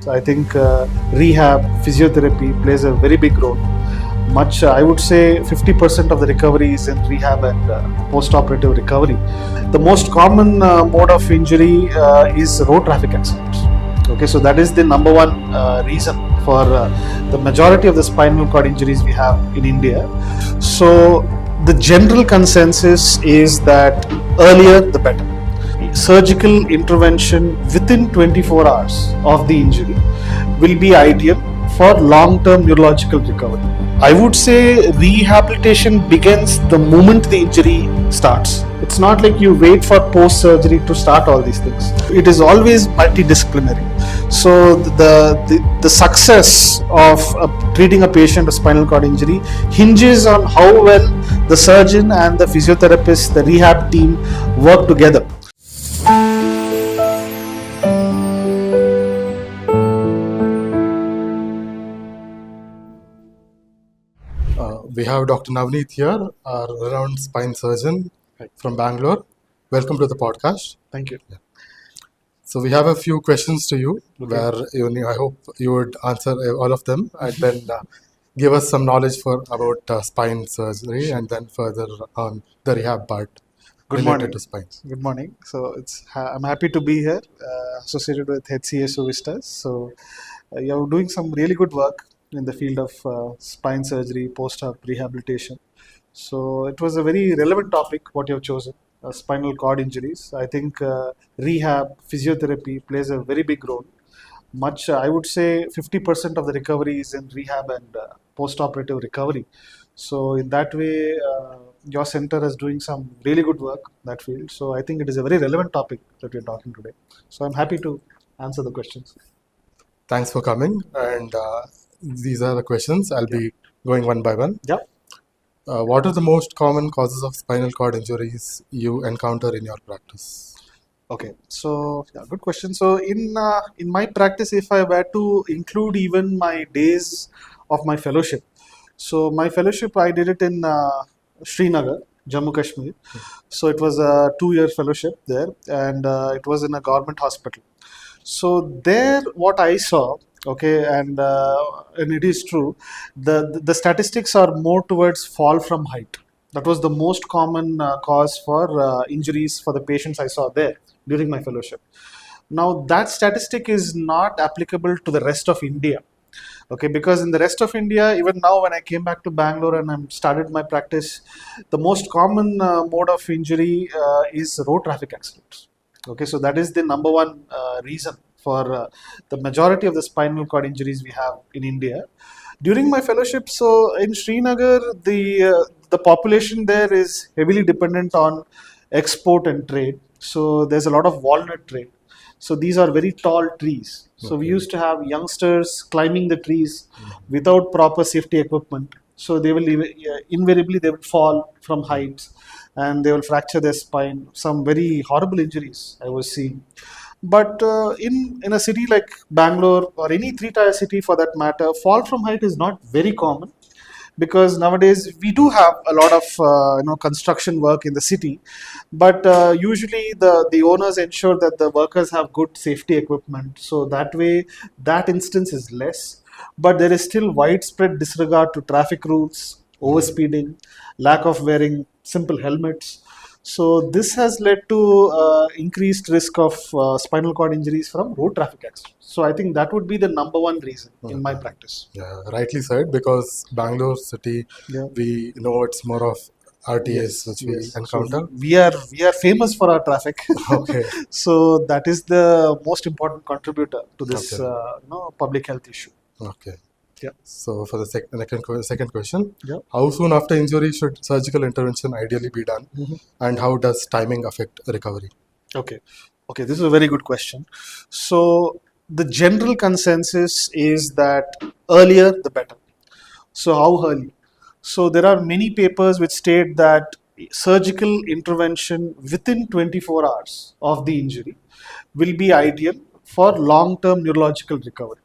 I think rehab, physiotherapy plays a very big role. I would say 50% of the recovery is in rehab and post-operative recovery. The most common mode of injury is road traffic accidents. Okay, so that is the number one reason for the majority of the spinal cord injuries we have in India. So the general consensus is that earlier the better. Surgical intervention within 24 hours of the injury will be ideal for long-term neurological recovery. I would say rehabilitation begins the moment the injury starts. It's not like you wait for post-surgery to start all these things. It is always multidisciplinary. So the success of treating a patient with spinal cord injury hinges on how well the surgeon and the physiotherapist, the rehab team work together. We have Dr. Navneet here, our renowned spine surgeon from Bangalore. Welcome to the podcast. Thank you. So we have a few questions to you, where I hope you would answer all of them, and then give us some knowledge about spine surgery, and then further on the rehab part related to spine. Good morning. So I'm happy to be here, associated with HCSO Vistas. So you're doing some really good work in the field of spine surgery, post-op rehabilitation. So it was a very relevant topic what you have chosen, spinal cord injuries. I think rehab, physiotherapy plays a very big role. I would say 50% of the recovery is in rehab and post-operative recovery. So in that way, your center is doing some really good work in that field. So I think it is a very relevant topic that we're talking today. So I'm happy to answer the questions. Thanks for coming, and these are the questions. I'll be going one by one. Yeah. What are the most common causes of spinal cord injuries you encounter in your practice? Okay, so good question. So in my practice, if I were to include even my days of my fellowship, so my fellowship I did it in Srinagar, Jammu Kashmir. So it was a 2-year fellowship there, and it was in a government hospital. So there, what I saw, okay, and it is true, the statistics are more towards fall from height. That was the most common cause for injuries for the patients I saw there during my fellowship. Now that statistic is not applicable to the rest of India. Okay, because in the rest of India, even now when I came back to Bangalore and I started my practice, the most common mode of injury is road traffic accidents. Okay, so that is the number one reason for the majority of the spinal cord injuries we have in India. During my fellowship, so in Srinagar, the population there is heavily dependent on export and trade. So there's a lot of walnut trade. So these are very tall trees. So we used to have youngsters climbing the trees without proper safety equipment. So they will invariably they will fall from heights and they will fracture their spine. Some very horrible injuries I was seeing. But in a city like Bangalore or any 3-tier city for that matter, fall from height is not very common, because nowadays we do have a lot of construction work in the city, but usually the owners ensure that the workers have good safety equipment. So that way, that instance is less. But there is still widespread disregard to traffic rules, overspeeding, lack of wearing simple helmets. So this has led to increased risk of spinal cord injuries from road traffic accidents. So I think that would be the number one reason in my practice. Yeah, rightly said, because Bangalore city, we know it's more of RTAs which we encounter. So we are famous for our traffic. Okay. So that is the most important contributor to this public health issue. Okay. Yeah. So for the second question, how soon after injury should surgical intervention ideally be done, and how does timing affect recovery? Okay, this is a very good question. So the general consensus is that earlier the better. So how early? So there are many papers which state that surgical intervention within 24 hours of the injury will be ideal for long-term neurological recovery.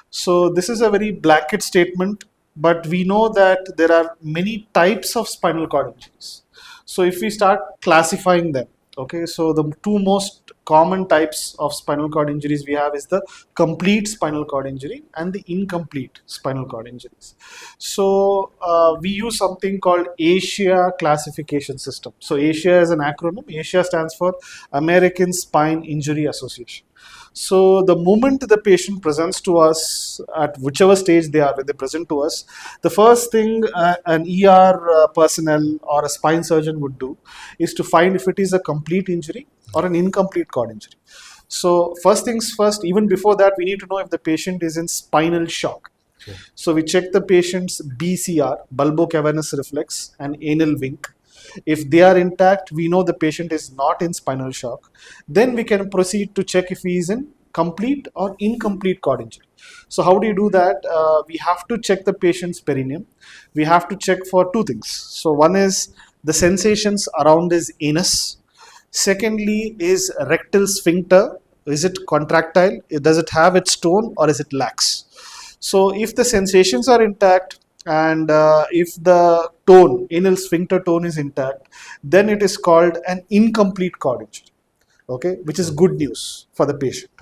So this is a very blanket statement, but we know that there are many types of spinal cord injuries. So if we start classifying them, okay, so the two most common types of spinal cord injuries we have is the complete spinal cord injury and the incomplete spinal cord injuries. So we use something called ASIA classification system. So ASIA is an acronym. ASIA stands for American Spine Injury Association. So the moment the patient presents to us at whichever stage they are, when they present to us, the first thing an ER personnel or a spine surgeon would do is to find if it is a complete injury or an incomplete cord injury. So first things first, even before that, we need to know if the patient is in spinal shock. Okay. So we check the patient's BCR, bulbocavernous reflex, and anal wink. If they are intact, we know the patient is not in spinal shock. Then we can proceed to check if he is in complete or incomplete cord injury. So how do you do that? We have to check the patient's perineum. We have to check for two things. So one is the sensations around his anus. Secondly is rectal sphincter. Is it contractile? Does it have its tone or is it lax? So if the sensations are intact and if the tone, anal sphincter tone is intact, then it is called an incomplete cord injury. Okay, which is good news for the patient.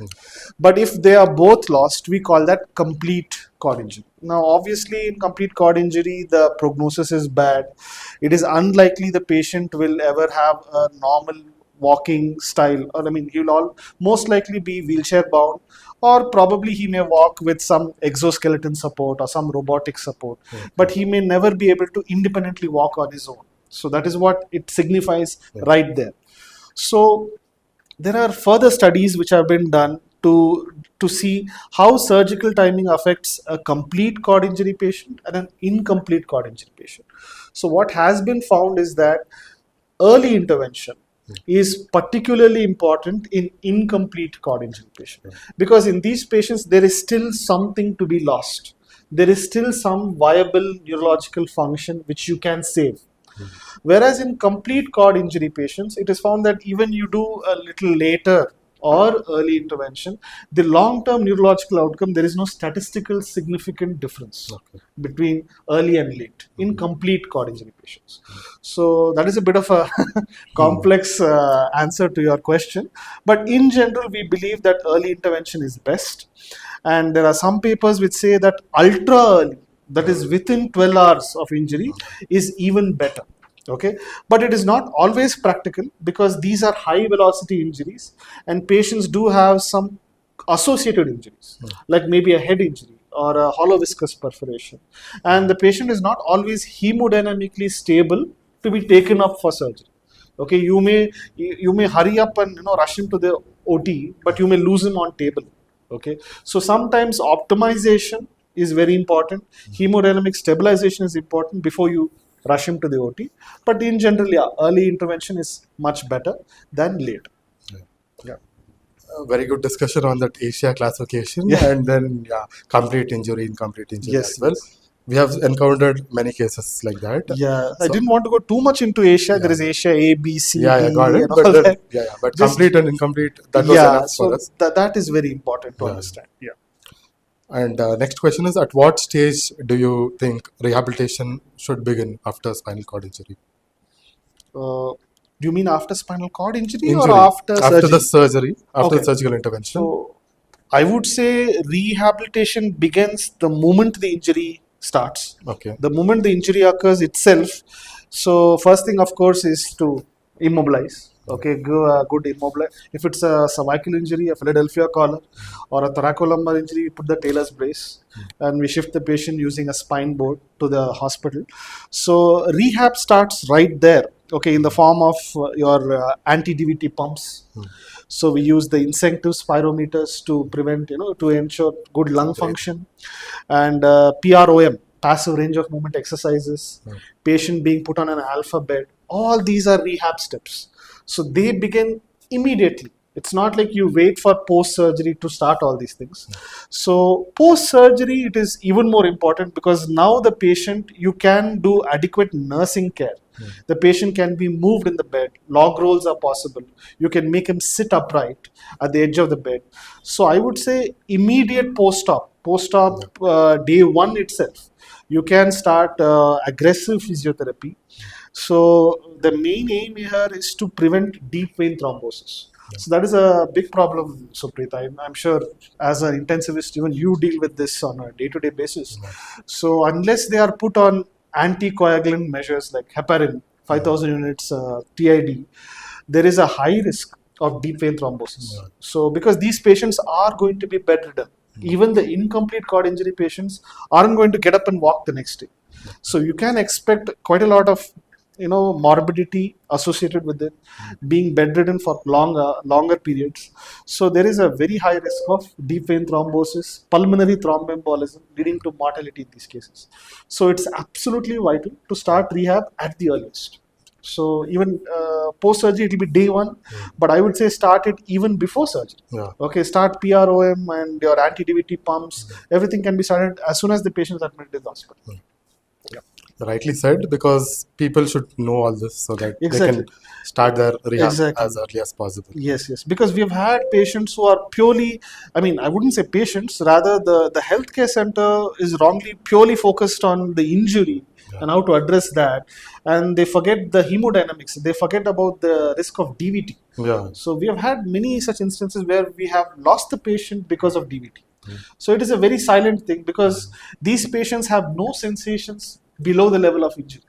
But if they are both lost, we call that complete cord injury. Now, obviously, in complete cord injury, the prognosis is bad. It is unlikely the patient will ever have a normal walking style, or I mean, he will all most likely be wheelchair bound, or probably he may walk with some exoskeleton support or some robotic support, but he may never be able to independently walk on his own. So that is what it signifies right there. So there are further studies which have been done to see how surgical timing affects a complete cord injury patient and an incomplete cord injury patient. So what has been found is that early intervention is particularly important in incomplete cord injury patients, because in these patients there is still something to be lost. There is still some viable neurological function which you can save. Whereas in complete cord injury patients, it is found that even you do a little later or early intervention, the long-term neurological outcome, there is no statistical significant difference between early and late in complete cord injury patients. So that is a bit of a complex answer to your question. But in general, we believe that early intervention is best. And there are some papers which say that ultra early, that is within 12 hours of injury, is even better. Okay, but it is not always practical because these are high velocity injuries and patients do have some associated injuries, like maybe a head injury or a hollow viscous perforation, and the patient is not always hemodynamically stable to be taken up for surgery. Okay, you may hurry up and rush him to the OT, but you may lose him on table. Okay, so sometimes optimization is very important. Hemodynamic stabilization is important before you rush him to the OT. But in general, yeah, early intervention is much better than late. Yeah. Very good discussion on that Asia classification, and then complete injury, incomplete injury Yes, as well. yes. We have encountered many cases like that. Yeah, I didn't want to go too much into Asia. There is Asia A, B, C, D, got it. and But all then, that. but Just, complete and incomplete, that was enough so for us. that is very important to understand. Yeah. And next question is, at what stage do you think rehabilitation should begin after spinal cord injury? Do you mean after spinal cord injury or Injury. after surgery? The surgery, after Okay. the surgical intervention. So I would say rehabilitation begins the moment the injury starts. Okay. The moment the injury occurs itself. So first thing, of course, is to immobilize. Okay, good immobilize. If it's a cervical injury, a Philadelphia collar, or a thoracolumbar injury, we put the Taylor's brace and we shift the patient using a spine board to the hospital. So rehab starts right there. Okay, in the form of your anti-DVT pumps. So we use the instinctive spirometers to prevent, to ensure good lung function, and PROM, passive range of movement exercises, patient being put on an alpha bed. All these are rehab steps. So they begin immediately. It's not like you wait for post-surgery to start all these things. So post-surgery, it is even more important because now the patient, you can do adequate nursing care. The patient can be moved in the bed. Log rolls are possible. You can make him sit upright at the edge of the bed. So I would say immediate post-op day one itself, you can start aggressive physiotherapy. So the main aim here is to prevent deep vein thrombosis. So that is a big problem, Supreet. I'm sure as an intensivist, even you deal with this on a day-to-day basis. So unless they are put on anticoagulant measures like heparin, 5,000 units TID, there is a high risk of deep vein thrombosis. So because these patients are going to be bedridden, even the incomplete cord injury patients aren't going to get up and walk the next day. So you can expect quite a lot of morbidity associated with it, being bedridden for longer periods. So there is a very high risk of deep vein thrombosis, pulmonary thromboembolism, leading to mortality in these cases. So it's absolutely vital to start rehab at the earliest. So even post surgery, it will be day one, but I would say start it even before surgery. Yeah. Okay, start PROM and your anti-DVT pumps. Everything can be started as soon as the patient is admitted in the hospital. Yeah. Rightly said, because people should know all this so that they Exactly. can start their rehab Exactly. as early as possible. Yes, yes. Because we've had patients who are purely, I mean, I wouldn't say patients, rather the healthcare center is wrongly purely focused on the injury and how to address that. And they forget the hemodynamics. They forget about the risk of DVT. Yeah. So we have had many such instances where we have lost the patient because of DVT. So it is a very silent thing because these patients have no sensations below the level of injury.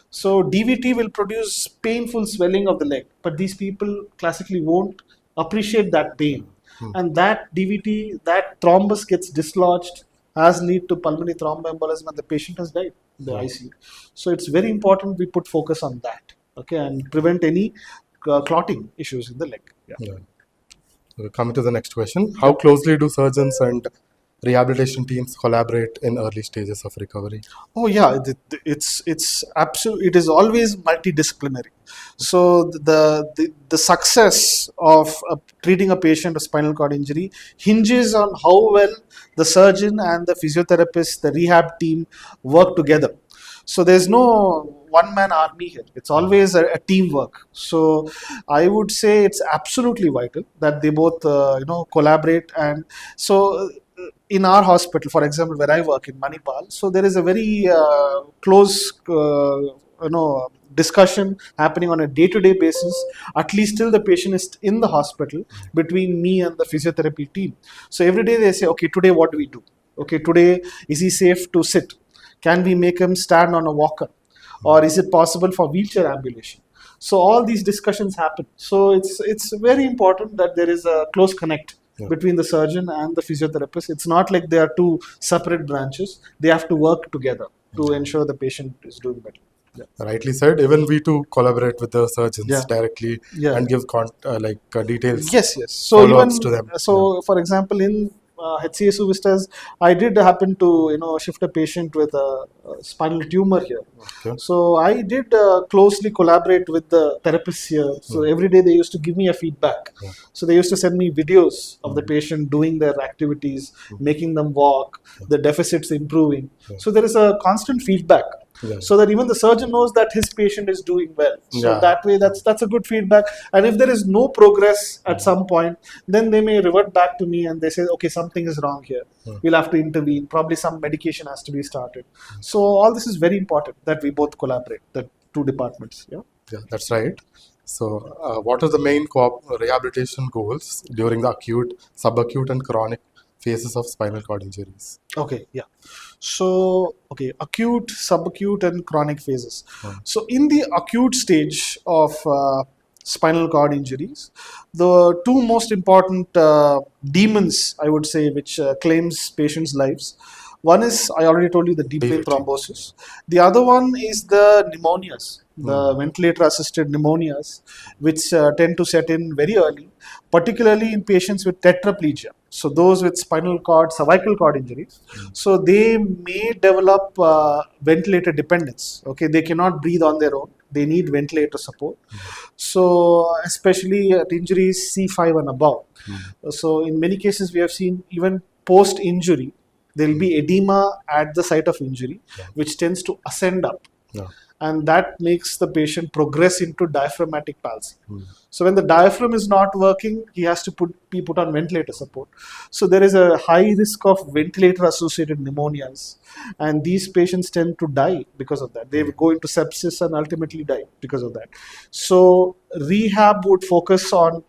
So DVT will produce painful swelling of the leg, but these people classically won't appreciate that pain. And that DVT, that thrombus gets dislodged, has lead to pulmonary thromboembolism, and the patient has died in the ICU. So it's very important we put focus on that, okay, and prevent any clotting issues in the leg. Yeah. Yeah. Coming to the next question, how closely do surgeons and rehabilitation teams collaborate in early stages of recovery? Oh yeah, it's absolute. It is always multidisciplinary. So the success of treating a patient with spinal cord injury hinges on how well the surgeon and the physiotherapist, the rehab team work together. So there's no one man army here. It's always a teamwork. So I would say it's absolutely vital that they both collaborate. And so in our hospital, for example, where I work in Manipal, so there is a very close discussion happening on a day-to-day basis, at least till the patient is in the hospital, between me and the physiotherapy team. So every day they say, okay, today what do we do? Okay, today is he safe to sit? Can we make him stand on a walker? Or is it possible for wheelchair ambulation? So all these discussions happen. So it's very important that there is a close connect between the surgeon and the physiotherapist. It's not like they are two separate branches. They have to work together to ensure the patient is doing better. Yeah. Rightly said. Even we too collaborate with the surgeons Yeah. directly Yeah. and give details. Yes, yes. So Follow-ups even to them. for example, in HCSU Vistas, I did happen to shift a patient with a spinal tumor here. Okay. So I did closely collaborate with the therapists here. So every day they used to give me a feedback. So they used to send me videos of the patient doing their activities, making them walk, the deficits improving. So there is a constant feedback. Yeah. So that even the surgeon knows that his patient is doing well. So Yeah. that way, that's a good feedback. And if there is no progress at some point, then they may revert back to me and they say, okay, something is wrong here. We'll have to intervene. Probably some medication has to be started. So all this is very important that we both collaborate, the two departments. Yeah. Yeah, that's right. So, what are the main rehabilitation goals during the acute, subacute, and chronic phases of spinal cord injuries? Okay, yeah. So, okay, acute, subacute, and chronic phases. So, in the acute stage of spinal cord injuries, the two most important demons, I would say, which claims patients' lives. One is, I already told you, the deep vein thrombosis. The other one is the pneumonias, the ventilator-assisted pneumonias, which tend to set in very early, particularly in patients with tetraplegia. So those with spinal cord, cervical cord injuries. So they may develop ventilator dependence. Okay, they cannot breathe on their own. They need ventilator support. So especially at injuries C5 and above. So in many cases we have seen even post-injury, there will be edema at the site of injury, which tends to ascend up. Yeah. And that makes the patient progress into diaphragmatic palsy. So when the diaphragm is not working, he has to be put on ventilator support. So there is a high risk of ventilator-associated pneumonias, and these patients tend to die because of that. They go into sepsis and ultimately die because of that. So rehab would focus on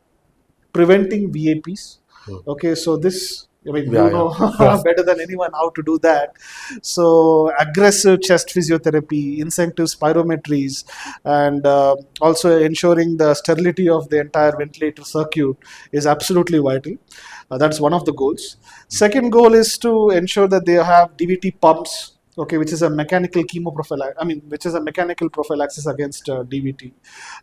preventing VAPs. Okay, so this, I mean, Yeah, you know yeah. better than anyone how to do that. So aggressive chest physiotherapy, incentive spirometries, and also ensuring the sterility of the entire ventilator circuit is absolutely vital. That's one of the goals. Second goal is to ensure that they have DVT pumps, okay, which is a mechanical chemoprophylaxis. I mean, which is a mechanical prophylaxis against DVT.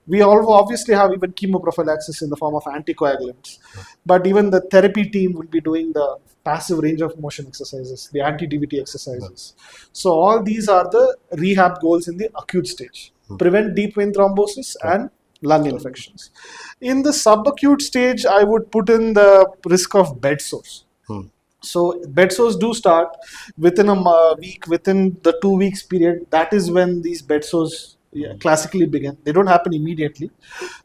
We all obviously have even chemoprophylaxis in the form of anticoagulants, but even the therapy team will be doing the passive range of motion exercises, the anti-DVT exercises. So all these are the rehab goals in the acute stage: prevent deep vein thrombosis and lung infections. In the subacute stage, I would put in the risk of bed sores. So bed sores do start within a week, within the 2 weeks period. That is when these bed sores classically begin. They don't happen immediately.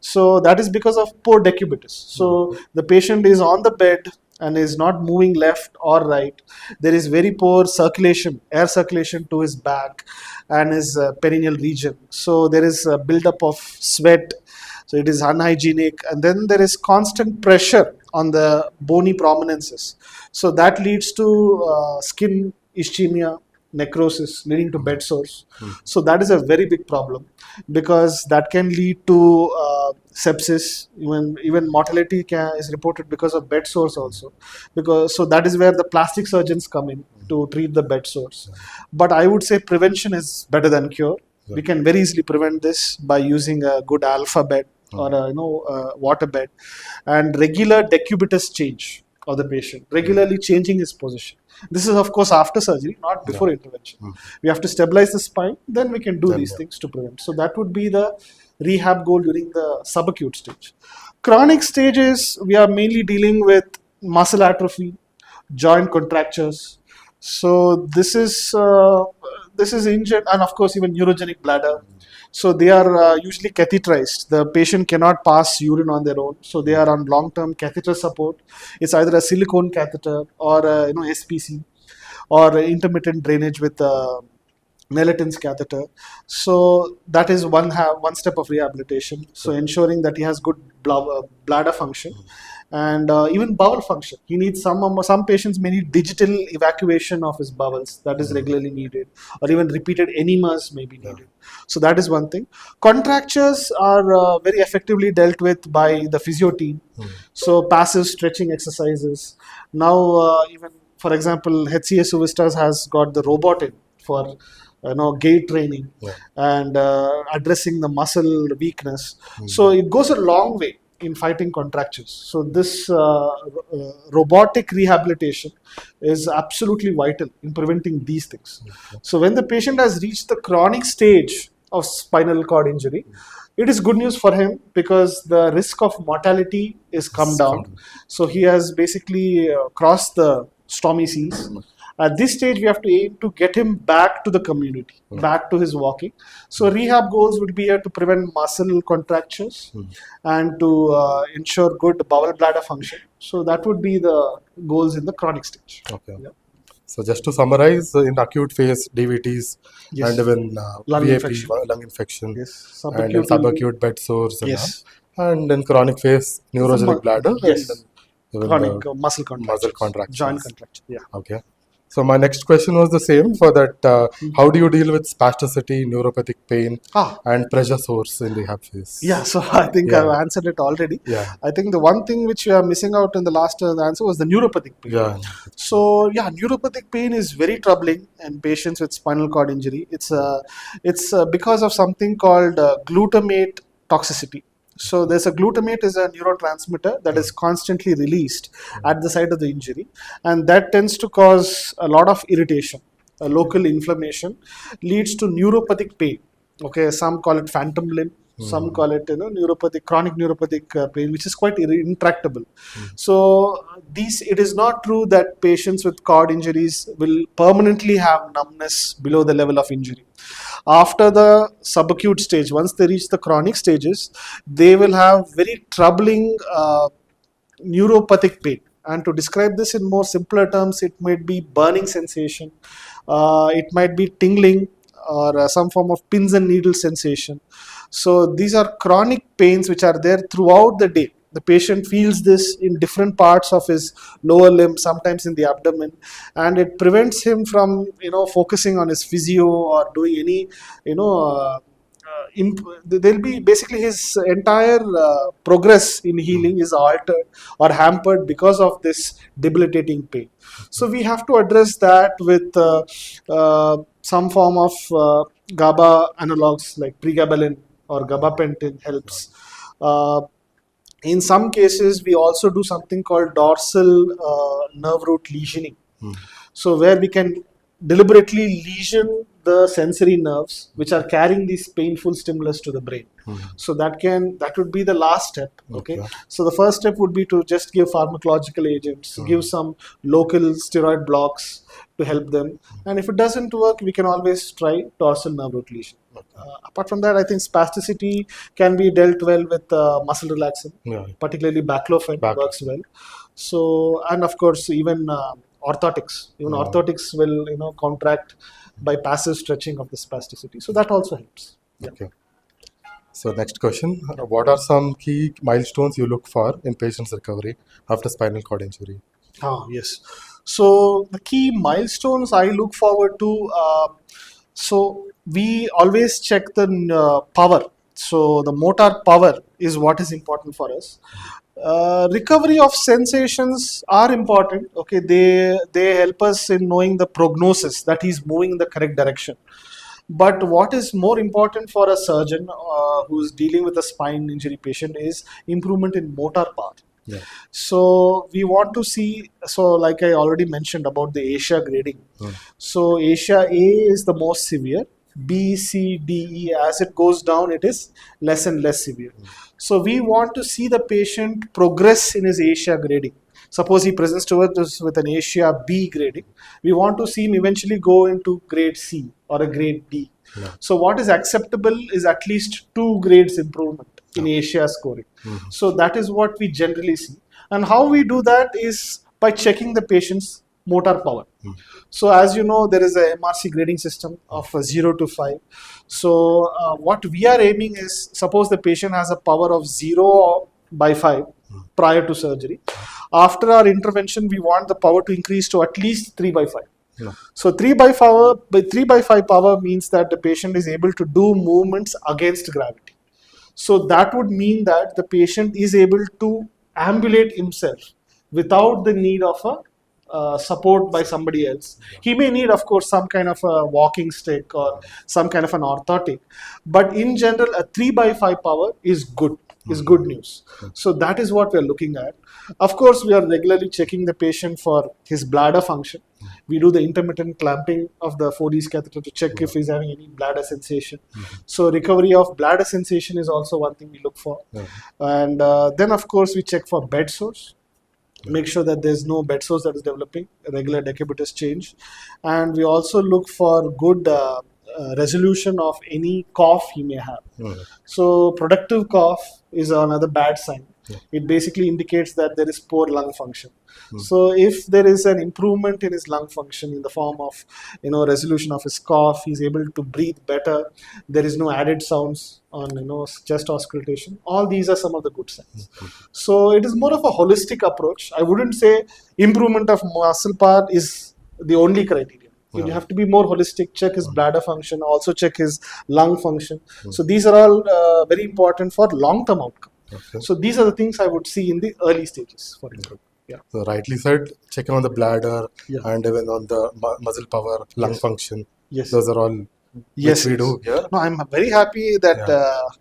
So that is because of poor decubitus. So the patient is on the bed and is not moving left or right. There is very poor circulation, air circulation to his back and his perineal region. So there is a buildup of sweat. So it is unhygienic, and then there is constant pressure on the bony prominences. So that leads to skin ischemia, necrosis, leading to bed sores. So that is a very big problem because that can lead to sepsis. Even mortality is reported because of bed sores also. Because so that is where the plastic surgeons come in to treat the bed sores. But I would say prevention is better than cure. We can very easily prevent this by using a good alpha bed or a water bed, and regular decubitus change of the patient, regularly changing his position. This is of course after surgery, not before intervention. We have to stabilize the spine, then we can do these things to prevent. So that would be the rehab goal during the subacute stage. Chronic stages, we are mainly dealing with muscle atrophy, joint contractures. So this is injured, and of course even neurogenic bladder. So they are usually catheterized. The patient cannot pass urine on their own, so they are on long-term catheter support. It's either a silicone catheter or SPC or intermittent drainage with Melitons catheter. So that is one step of rehabilitation. So ensuring that he has good bladder function and even bowel function. He needs some patients may need digital evacuation of his bowels. That is regularly needed, or even repeated enemas may be needed. So that is one thing. Contractures are very effectively dealt with by the physio team. So passive stretching exercises. Now even for example, HCA Suvistas has got the robot in for gait training and addressing the muscle weakness. So it goes a long way in fighting contractures. So this robotic rehabilitation is absolutely vital in preventing these things. So when the patient has reached the chronic stage of spinal cord injury, it is good news for him because the risk of mortality is come down. So he has basically crossed the stormy seas. At this stage, we have to aim to get him back to the community, back to his walking. So rehab goals would be to prevent muscle contractures and to ensure good bowel bladder function. So that would be the goals in the chronic stage. Okay. Yeah. So just to summarize, in the acute phase, DVTs and even Lung VAP, infection. lung infection, Yes. and in subacute bed sores, and, Yes. and in chronic phase, neurogenic bladder, Yes. and even Chronic the muscle contractions, joint contractions. Yeah. Okay. So my next question was the same for that. How do you deal with spasticity, neuropathic pain, and pressure sores in rehab phase? Yeah, so I think I've answered it already. Yeah. I think the one thing which we are missing out in the last answer was the neuropathic pain. Yeah. So yeah, neuropathic pain is very troubling in patients with spinal cord injury. It's because of something called glutamate toxicity. So there's a glutamate is a neurotransmitter that is constantly released at the site of the injury, and that tends to cause a lot of irritation, a local inflammation, leads to neuropathic pain. Okay, some call it phantom limb, some call it chronic neuropathic pain, which is quite intractable. So it is not true that patients with cord injuries will permanently have numbness below the level of injury. After the subacute stage, once they reach the chronic stages, they will have very troubling neuropathic pain. And to describe this in more simpler terms, it might be burning sensation, it might be tingling, or some form of pins and needles sensation. So these are chronic pains which are there throughout the day. The patient feels this in different parts of his lower limb, sometimes in the abdomen, and it prevents him from focusing on his physio or doing any you know. There'll be basically his entire progress in healing is altered or hampered because of this debilitating pain. So we have to address that with some form of GABA analogs like pregabalin or gabapentin helps. Uh, in some cases, we also do something called dorsal nerve root lesioning. So where we can deliberately lesion the sensory nerves which are carrying these painful stimulus to the brain. So that would be the last step. Okay. So the first step would be to just give pharmacological agents, give some local steroid blocks to help them, and if it doesn't work, we can always try dorsal nerve root lesion. Apart from that, I think spasticity can be dealt well with muscle relaxant, particularly baclofen works well. So, and of course, even orthotics. Even orthotics will contract by passive stretching of the spasticity. So that also helps. Yeah. Okay. So next question: what are some key milestones you look for in patients' recovery after spinal cord injury? Yes. So the key milestones I look forward to. So we always check the power. So the motor power is what is important for us. Recovery of sensations are important. Okay, they help us in knowing the prognosis that he's moving in the correct direction. But what is more important for a surgeon who's dealing with a spine injury patient is improvement in motor power. Yeah. So we want to see, so like I already mentioned about the Asia grading. So Asia A is the most severe. B, C, D, E, as it goes down, it is less and less severe. So we want to see the patient progress in his Asia grading. Suppose he presents to us with an Asia B grading. We want to see him eventually go into grade C or a grade D. So what is acceptable is at least 2 grades improvement in Asia scoring. So that is what we generally see. And how we do that is by checking the patient's motor power. So as you know, there is a MRC grading system of 0 to 5. So what we are aiming is, suppose the patient has a power of 0 by 5 prior to surgery. After our intervention, we want the power to increase to at least 3 by 5. So 3 by 5 power means that the patient is able to do movements against gravity. So that would mean that the patient is able to ambulate himself without the need of a support by somebody else. He may need, of course, some kind of a walking stick or some kind of an orthotic, but in general, a 3 by 5 power is good. Is good news. So that is what we are looking at. Of course, we are regularly checking the patient for his bladder function. We do the intermittent clamping of the 4D catheter to check if he's having any bladder sensation. So recovery of bladder sensation is also one thing we look for. And then, of course, we check for bed sores. Make sure that there's no bed sores that is developing, regular decubitus change. And we also look for good resolution of any cough he may have. So productive cough is another bad sign. It basically indicates that there is poor lung function. So if there is an improvement in his lung function in the form of resolution of his cough, he's able to breathe better, there is no added sounds on chest auscultation, all these are some of the good signs. So it is more of a holistic approach. I wouldn't say improvement of muscle power is the only criteria. You have to be more holistic, check his bladder function, also check his lung function. So these are all very important for long-term outcome. So these are the things I would see in the early stages for improvement. Yeah. So rightly said, checking on the bladder and even on the muscle power, lung function. Those are all which we do here. No, I'm very happy that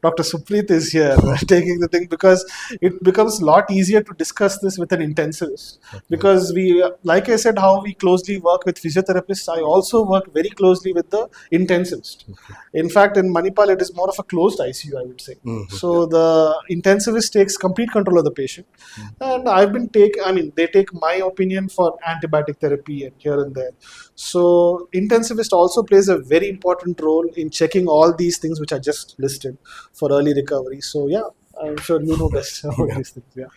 Dr. Supreet is here taking the thing, because it becomes a lot easier to discuss this with an intensivist. Because we, like I said, how we closely work with physiotherapists, I also work very closely with the intensivist. In fact, in Manipal, it is more of a closed ICU, I would say. So the intensivist takes complete control of the patient. And they take my opinion for antibiotic therapy and here and there. So intensivist also plays a very important role in checking all these things which are just listed for early recovery. So yeah, I'm sure you know best about these things. Yeah.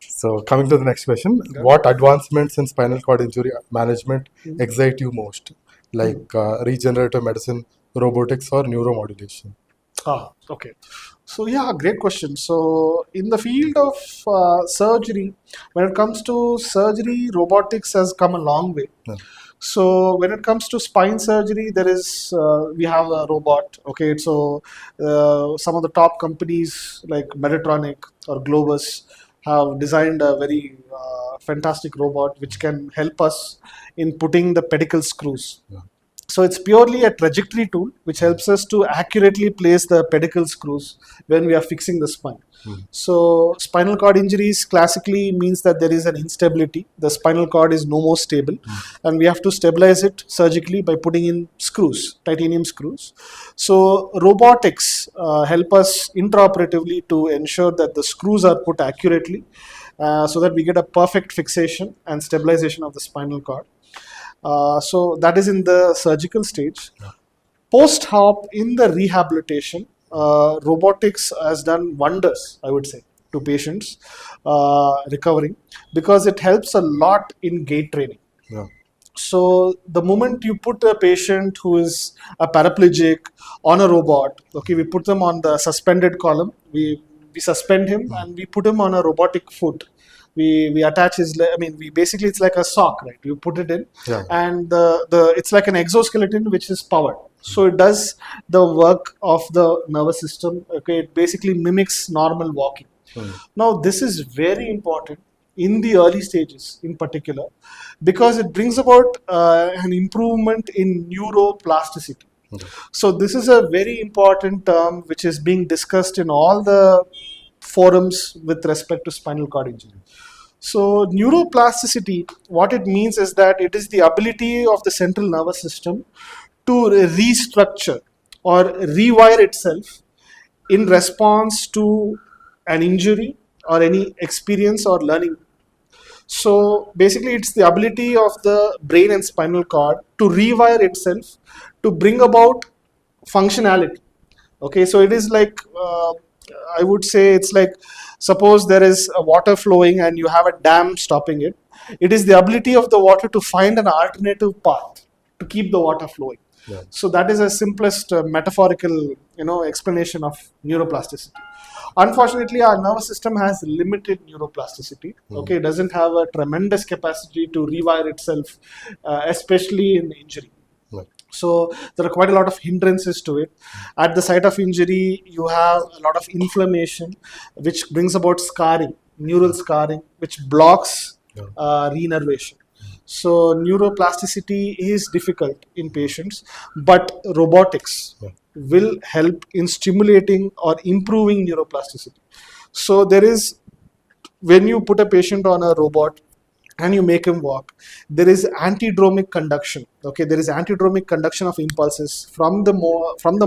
So coming to the next question, what advancements in spinal cord injury management excite you most, like regenerative medicine, robotics, or neuromodulation? Okay. So yeah, great question. So in the field of surgery, when it comes to surgery, robotics has come a long way. Yeah. So when it comes to spine surgery, there is we have a robot. Okay, so some of the top companies like Medtronic or Globus have designed a very fantastic robot which can help us in putting the pedicle screws. Yeah. So it's purely a trajectory tool which helps us to accurately place the pedicle screws when we are fixing the spine. So spinal cord injuries classically means that there is an instability. The spinal cord is no more stable, and we have to stabilize it surgically by putting in screws, titanium screws. So robotics help us intraoperatively to ensure that the screws are put accurately, so that we get a perfect fixation and stabilization of the spinal cord. So that is in the surgical stage. Post-op in the rehabilitation, robotics has done wonders, I would say, to patients recovering, because it helps a lot in gait training. Yeah. So the moment you put a patient who is a paraplegic on a robot, okay, we put them on the suspended column. We suspend him and we put him on a robotic foot. We attach his. I mean, we basically it's like a sock, right? You put it in, Yeah. and the it's like an exoskeleton which is powered. So it does the work of the nervous system. Okay, it basically mimics normal walking. Now, this is very important in the early stages, in particular, because it brings about an improvement in neuroplasticity. So, this is a very important term which is being discussed in all the forums with respect to spinal cord injury. So, neuroplasticity, what it means is that it is the ability of the central nervous system to restructure or rewire itself in response to an injury or any experience or learning. So basically, it's the ability of the brain and spinal cord to rewire itself to bring about functionality. Okay, so it is like I would say it's like, suppose there is a water flowing and you have a dam stopping it. It is the ability of the water to find an alternative path to keep the water flowing. Yeah. So that is a simplest metaphorical, explanation of neuroplasticity. Unfortunately, our nervous system has limited neuroplasticity. Okay, it doesn't have a tremendous capacity to rewire itself, especially in injury. Right. So there are quite a lot of hindrances to it. At the site of injury, you have a lot of inflammation, which brings about scarring, neural scarring, which blocks reinnervation. So neuroplasticity is difficult in patients, but robotics will help in stimulating or improving neuroplasticity. So there is, when you put a patient on a robot and you make him walk, there is antidromic conduction. Okay, there is antidromic conduction of impulses from the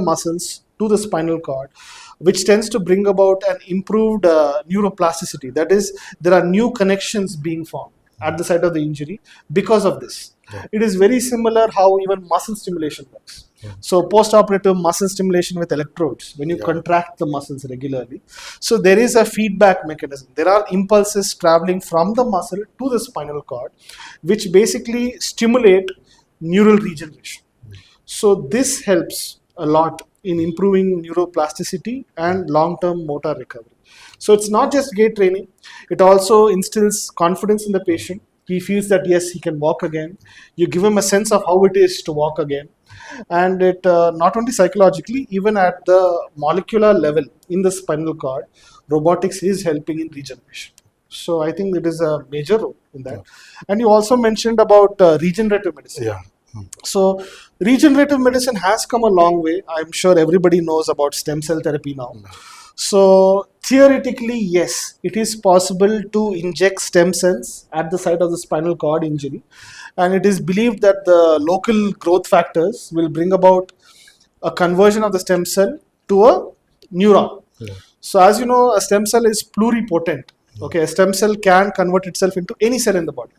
muscles to the spinal cord, which tends to bring about an improved neuroplasticity. That is, there are new connections being formed at the site of the injury because of this. It is very similar how even muscle stimulation works. So post-operative muscle stimulation with electrodes, when you contract the muscles regularly, so there is a feedback mechanism. There are impulses traveling from the muscle to the spinal cord, which basically stimulate neural regeneration. So this helps a lot in improving neuroplasticity and long-term motor recovery. So it's not just gait training, it also instills confidence in the patient. He feels that yes, he can walk again. You give him a sense of how it is to walk again. And it not only psychologically, even at the molecular level in the spinal cord, robotics is helping in regeneration. So I think it is a major role in that. And you also mentioned about regenerative medicine. Yeah. So regenerative medicine has come a long way. I'm sure everybody knows about stem cell therapy now. So theoretically, yes, it is possible to inject stem cells at the site of the spinal cord injury, and it is believed that the local growth factors will bring about a conversion of the stem cell to a neuron. So as you know, a stem cell is pluripotent. Okay, a stem cell can convert itself into any cell in the body.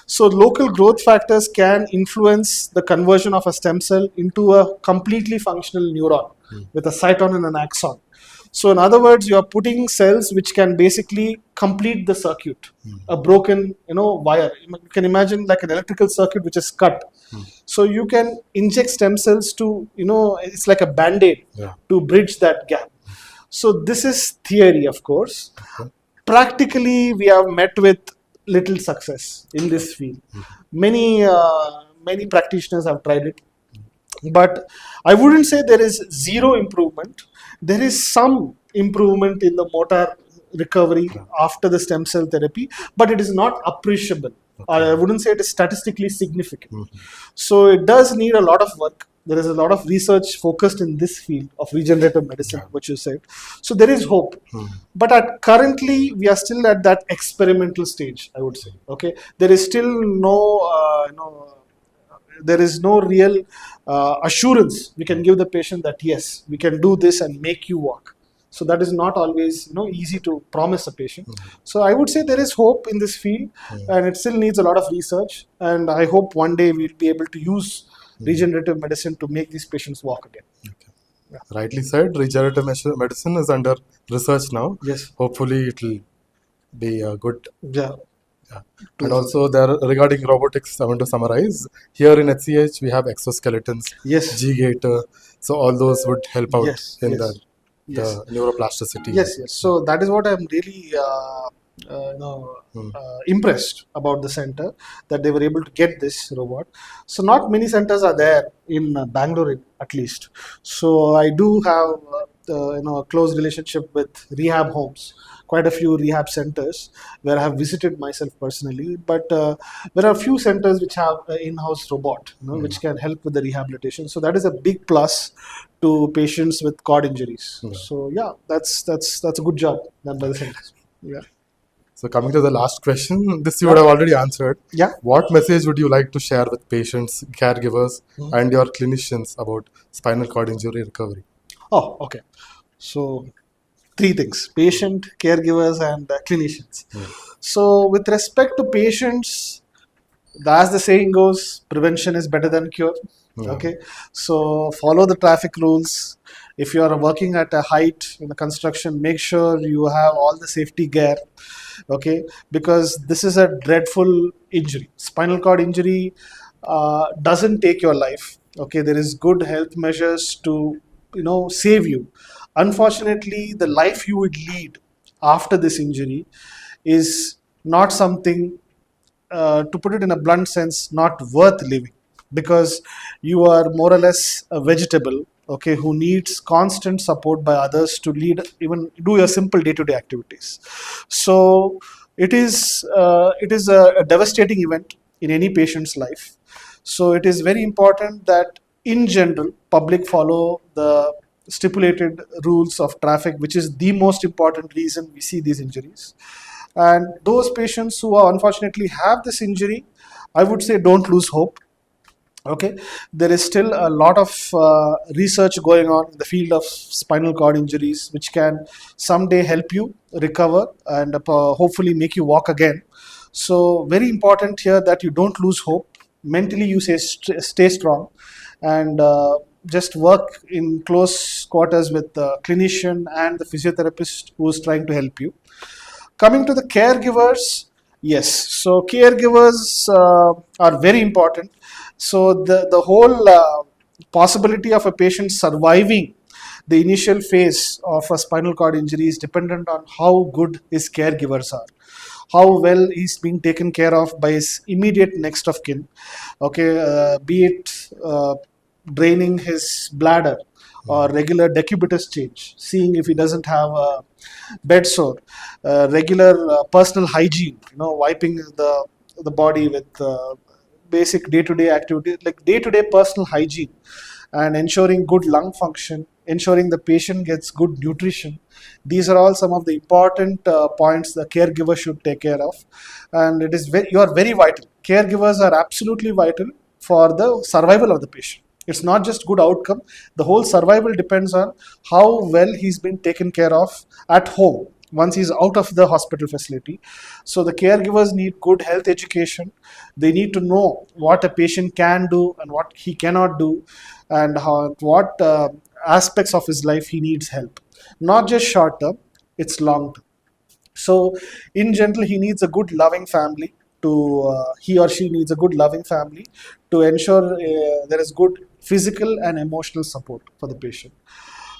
So local growth factors can influence the conversion of a stem cell into a completely functional neuron with a cyton and an axon. So in other words, you are putting cells which can basically complete the circuit, a broken, wire. You can imagine like an electrical circuit which is cut. So you can inject stem cells to, it's like a band-aid Yeah. to bridge that gap. So this is theory, of course. Okay. Practically, we have met with little success in this field. Many practitioners have tried it, but I wouldn't say there is zero improvement. There is some improvement in the motor recovery after the stem cell therapy, but it is not appreciable. I wouldn't say it is statistically significant. So it does need a lot of work. There is a lot of research focused in this field of regenerative medicine, which you said. So there is hope. But currently, we are still at that experimental stage, I would say. Okay, there is still there is no real assurance we can give the patient that yes, we can do this and make you walk. So that is not always easy to promise a patient. So I would say there is hope in this field, and it still needs a lot of research. And I hope one day we'll be able to use regenerative medicine to make these patients walk again. Okay. Rightly said, regenerative medicine is under research now. Yes. Hopefully, it will be a good. Yeah. Yeah. And also, there regarding robotics, I want to summarize. Here in HCH, we have exoskeletons, Yes. G-gator. So all those would help out Yes, in yes. the neuroplasticity. Yes. So that is what I'm really impressed about the center, that they were able to get this robot. So not many centers are there in Bangalore, at least. So I do have a close relationship with rehab homes, quite a few rehab centers where I have visited myself personally. But there are a few centers which have an in-house robot, which can help with the rehabilitation. So that is a big plus to patients with cord injuries. So yeah, that's a good job done by the center. Yeah. So coming to the last question, this you would have already answered. Yeah. What message would you like to share with patients, caregivers, and your clinicians about spinal cord injury recovery? Oh, okay. So three things: patient, caregivers, and clinicians. So with respect to patients, as the saying goes, prevention is better than cure. Okay, so follow the traffic rules. If you are working at a height in the construction, make sure you have all the safety gear. Okay, because this is a dreadful injury. Spinal cord injury doesn't take your life. Okay, there is good health measures to save you. Unfortunately, the life you would lead after this injury is not something, to put it in a blunt sense, not worth living, because you are more or less a vegetable, okay, who needs constant support by others to lead, even do your simple day-to-day activities. So it is a devastating event in any patient's life. So it is very important that in general public follow the stipulated rules of traffic, which is the most important reason we see these injuries. And those patients who are unfortunately have this injury, I would say don't lose hope. Okay, there is still a lot of research going on in the field of spinal cord injuries, which can someday help you recover and hopefully make you walk again. So very important here that you don't lose hope. Mentally, you stay strong, and just work in close quarters with the clinician and the physiotherapist who is trying to help you. Coming to the caregivers, yes. So caregivers are very important. So the whole possibility of a patient surviving the initial phase of a spinal cord injury is dependent on how good his caregivers are, how well he's being taken care of by his immediate next of kin. Okay, be it draining his bladder or regular decubitus change, seeing if he doesn't have a bed sore, regular personal hygiene, wiping the body with basic day-to-day activity, like day-to-day personal hygiene, and ensuring good lung function, ensuring the patient gets good nutrition. These are all some of the important points the caregiver should take care of, and you are very vital. Caregivers are absolutely vital for the survival of the patient. It's not just good outcome. The whole survival depends on how well he's been taken care of at home once he's out of the hospital facility. So the caregivers need good health education. They need to know what a patient can do and what he cannot do, and aspects of his life he needs help, not just short term, it's long term. So, in general, he needs a good, loving family to, he or she needs a good, loving family to ensure there is good physical and emotional support for the patient.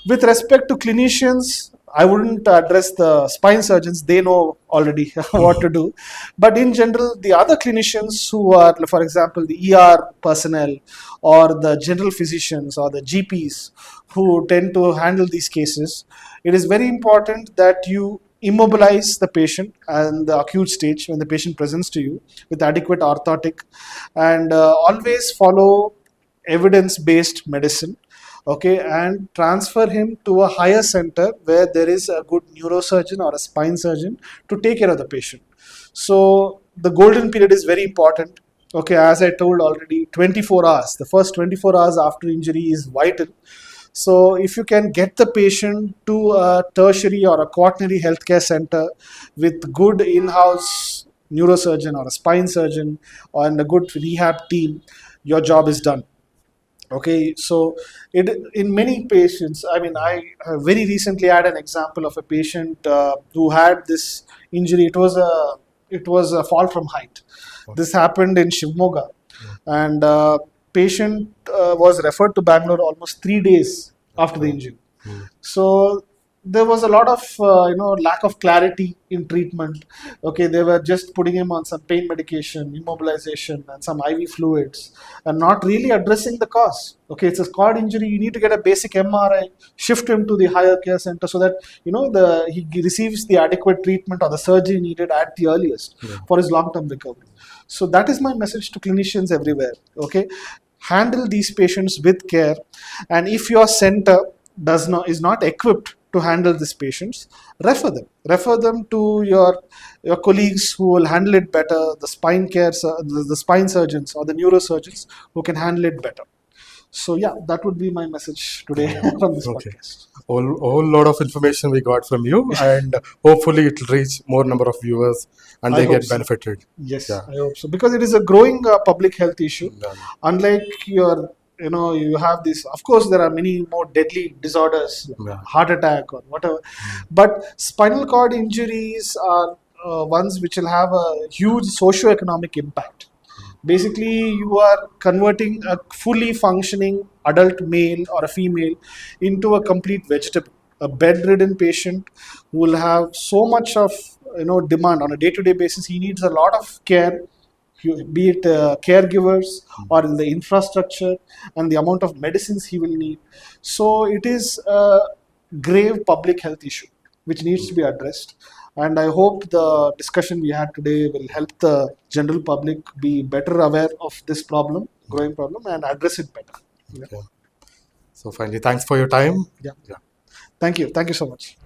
With respect to clinicians, I wouldn't address the spine surgeons, they know already what to do. But in general, the other clinicians who are, for example, the ER personnel or the general physicians or the GPs who tend to handle these cases, it is very important that you immobilize the patient and the acute stage when the patient presents to you with adequate orthotic, and always follow evidence based medicine, okay, and transfer him to a higher center where there is a good neurosurgeon or a spine surgeon to take care of the patient. So the golden period is very important. Okay, as I told already, 24 hours, the first 24 hours after injury is vital. So if you can get the patient to a tertiary or a quaternary healthcare center with good in-house neurosurgeon or a spine surgeon and a good rehab team, your job is done. Okay, so it in many patients, I mean, I very recently had an example of a patient who had this injury. It was a fall from height. This happened in Shivmoga, and patient was referred to Bangalore almost 3 days after the injury. So there was a lot of lack of clarity in treatment. Okay, they were just putting him on some pain medication, immobilization, and some IV fluids, and not really addressing the cause. Okay, it's a cord injury. You need to get a basic MRI, shift him to the higher care center so that he receives the adequate treatment or the surgery needed at the earliest for his long-term recovery. So that is my message to clinicians everywhere. Okay, handle these patients with care, and if your center is not equipped to handle these patients, refer them to your colleagues who will handle it better, the the spine surgeons or the neurosurgeons who can handle it better. So yeah, that would be my message today from this Okay. podcast. A whole lot of information we got from you, and hopefully it will reach more number of viewers and I they hope get so. benefited. Yes, Yeah. I hope so, because it is a growing public health issue. Yeah. Unlike you have this. Of course, there are many more deadly disorders, like Yeah. heart attack or whatever, but spinal cord injuries are ones which will have a huge socio-economic impact. Basically, you are converting a fully functioning adult male or a female into a complete vegetable, a bedridden patient who will have so much of demand on a day-to-day basis. He needs a lot of care, be it caregivers or in the infrastructure, and the amount of medicines he will need. So it is a grave public health issue which needs to be addressed. And I hope the discussion we had today will help the general public be better aware of this problem, growing problem, and address it better. Yeah. Okay. So finally, thanks for your time. Yeah. Yeah. Thank you. Thank you so much.